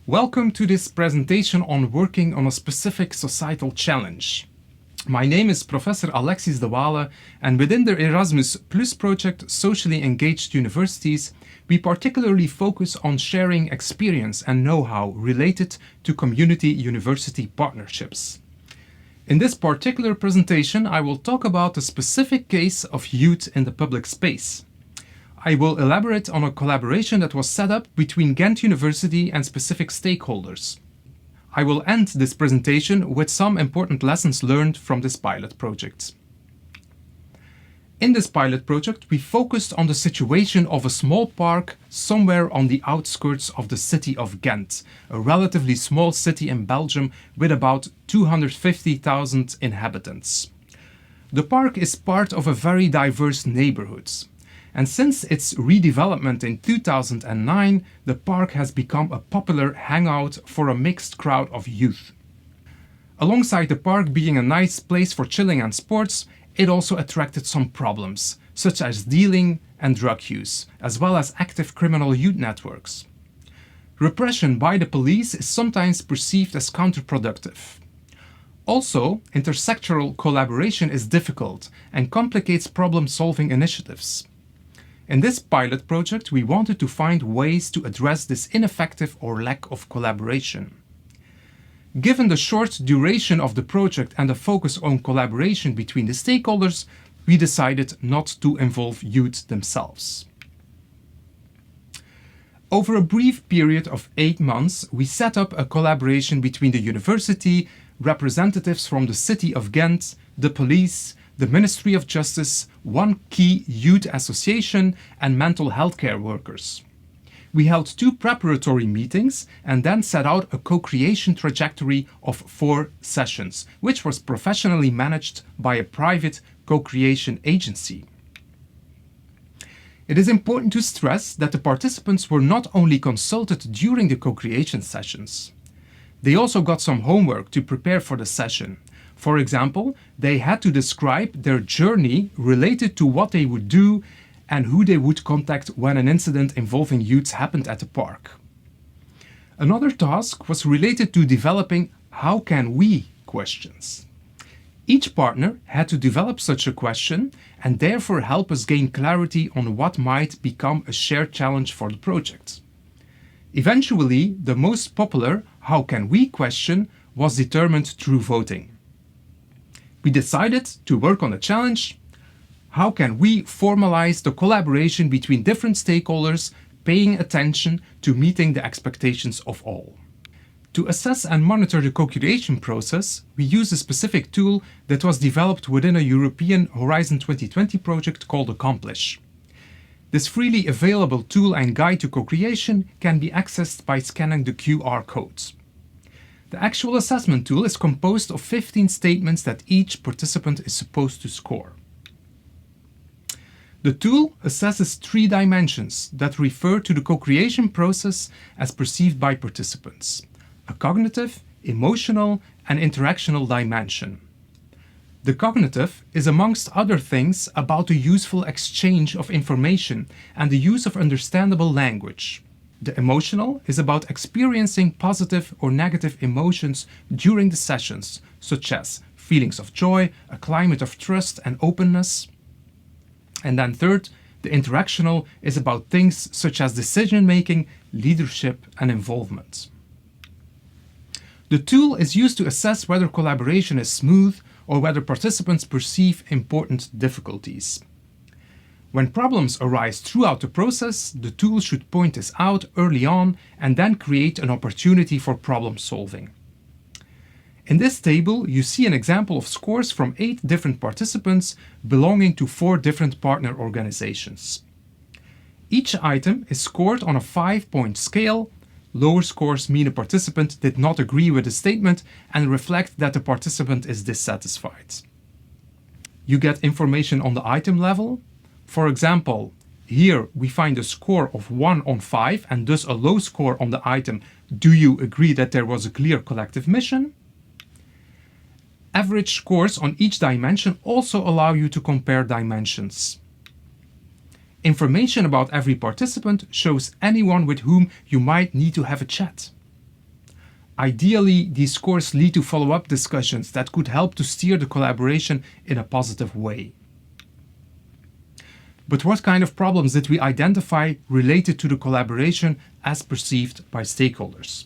Welcome to this presentation on working on a specific societal challenge. My name is Professor Alexis de Waele, and within the Erasmus Plus project Socially Engaged Universities, we particularly focus on sharing experience and know-how related to community-university partnerships. In this particular presentation, I will talk about a specific case of youth in the public space. I will elaborate on a collaboration that was set up between Ghent University and specific stakeholders. I will end this presentation with some important lessons learned from this pilot project. In this pilot project, we focused on the situation of a small park somewhere on the outskirts of the city of Ghent, a relatively small city in Belgium with about 250,000 inhabitants. The park is part of a very diverse neighborhood. And since its redevelopment in 2009, the park has become a popular hangout for a mixed crowd of youth. Alongside the park being a nice place for chilling and sports, it also attracted some problems, such as dealing and drug use, as well as active criminal youth networks. Repression by the police is sometimes perceived as counterproductive. Also, intersectoral collaboration is difficult and complicates problem-solving initiatives. In this pilot project, we wanted to find ways to address this ineffective or lack of collaboration. Given the short duration of the project and the focus on collaboration between the stakeholders, we decided not to involve youth themselves. Over a brief period of 8 months, we set up a collaboration between the university, representatives from the city of Ghent, the police, the Ministry of Justice, one key youth association, and mental health care workers. We held 2 preparatory meetings and then set out a co-creation trajectory of 4 sessions, which was professionally managed by a private co-creation agency. It is important to stress that the participants were not only consulted during the co-creation sessions. They also got some homework to prepare for the session. For example, they had to describe their journey related to what they would do and who they would contact when an incident involving youths happened at the park. Another task was related to developing "how can we" questions. Each partner had to develop such a question and therefore help us gain clarity on what might become a shared challenge for the project. Eventually, the most popular "how can we" question was determined through voting. We decided to work on a challenge: how can we formalize the collaboration between different stakeholders, paying attention to meeting the expectations of all? To assess and monitor the co-creation process, we used a specific tool that was developed within a European Horizon 2020 project called Accomplish. This freely available tool and guide to co-creation can be accessed by scanning the QR codes. The actual assessment tool is composed of 15 statements that each participant is supposed to score. The tool assesses 3 dimensions that refer to the co-creation process as perceived by participants: a cognitive, emotional, and interactional dimension. The cognitive is, amongst other things, about the useful exchange of information and the use of understandable language. The emotional is about experiencing positive or negative emotions during the sessions, such as feelings of joy, a climate of trust and openness. And then third, the interactional is about things such as decision-making, leadership, and involvement. The tool is used to assess whether collaboration is smooth or whether participants perceive important difficulties. When problems arise throughout the process, the tool should point this out early on and then create an opportunity for problem solving. In this table, you see an example of scores from 8 different participants belonging to 4 different partner organizations. Each item is scored on a 5-point scale. Lower scores mean a participant did not agree with the statement and reflect that the participant is dissatisfied. You get information on the item level. For example, here we find a score of 1 on 5 and thus a low score on the item "Do you agree that there was a clear collective mission?" Average scores on each dimension also allow you to compare dimensions. Information about every participant shows anyone with whom you might need to have a chat. Ideally, these scores lead to follow-up discussions that could help to steer the collaboration in a positive way. But what kind of problems did we identify related to the collaboration as perceived by stakeholders?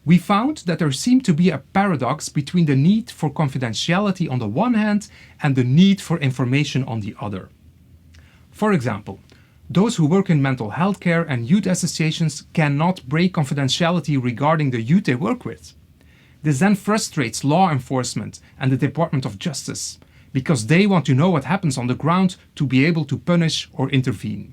We found that there seemed to be a paradox between the need for confidentiality on the one hand and the need for information on the other. For example, those who work in mental health care and youth associations cannot break confidentiality regarding the youth they work with. This then frustrates law enforcement and the Department of Justice, because they want to know what happens on the ground to be able to punish or intervene.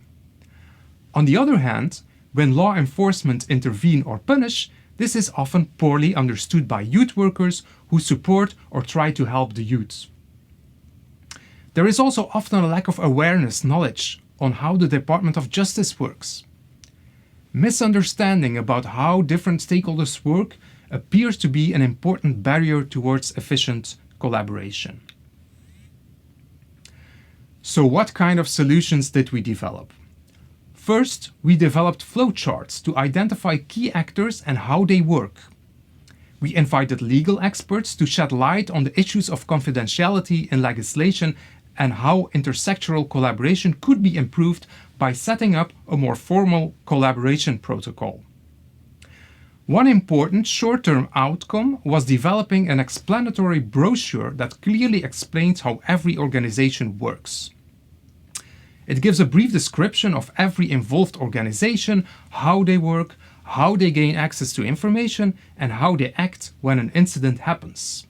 On the other hand, when law enforcement intervene or punish, this is often poorly understood by youth workers who support or try to help the youth. There is also often a lack of awareness, knowledge on how the Department of Justice works. Misunderstanding about how different stakeholders work appears to be an important barrier towards efficient collaboration. So what kind of solutions did we develop? First, we developed flowcharts to identify key actors and how they work. We invited legal experts to shed light on the issues of confidentiality in legislation and how intersectoral collaboration could be improved by setting up a more formal collaboration protocol. One important short-term outcome was developing an explanatory brochure that clearly explains how every organization works. It gives a brief description of every involved organization, how they work, how they gain access to information, and how they act when an incident happens.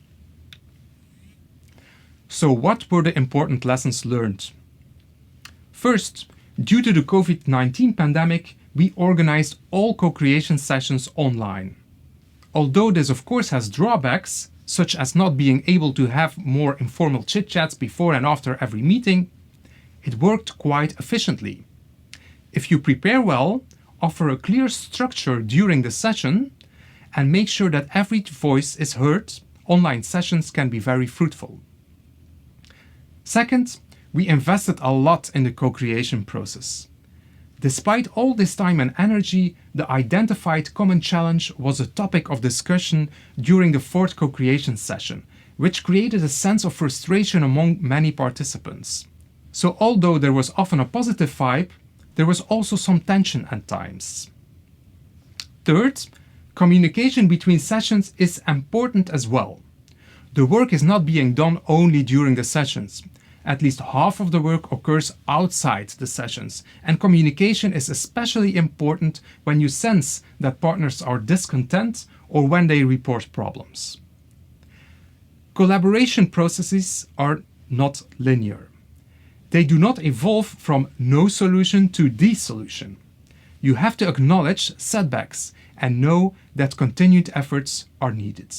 So what were the important lessons learned? First, due to the COVID-19 pandemic, we organized all co-creation sessions online. Although this of course has drawbacks, such as not being able to have more informal chit-chats before and after every meeting, it worked quite efficiently. If you prepare well, offer a clear structure during the session, and make sure that every voice is heard, online sessions can be very fruitful. Second, we invested a lot in the co-creation process. Despite all this time and energy, the identified common challenge was a topic of discussion during the fourth co-creation session, which created a sense of frustration among many participants. So although there was often a positive vibe, there was also some tension at times. Third, communication between sessions is important as well. The work is not being done only during the sessions. At least half of the work occurs outside the sessions, and communication is especially important when you sense that partners are discontent or when they report problems. Collaboration processes are not linear. They do not evolve from no solution to the solution. You have to acknowledge setbacks and know that continued efforts are needed.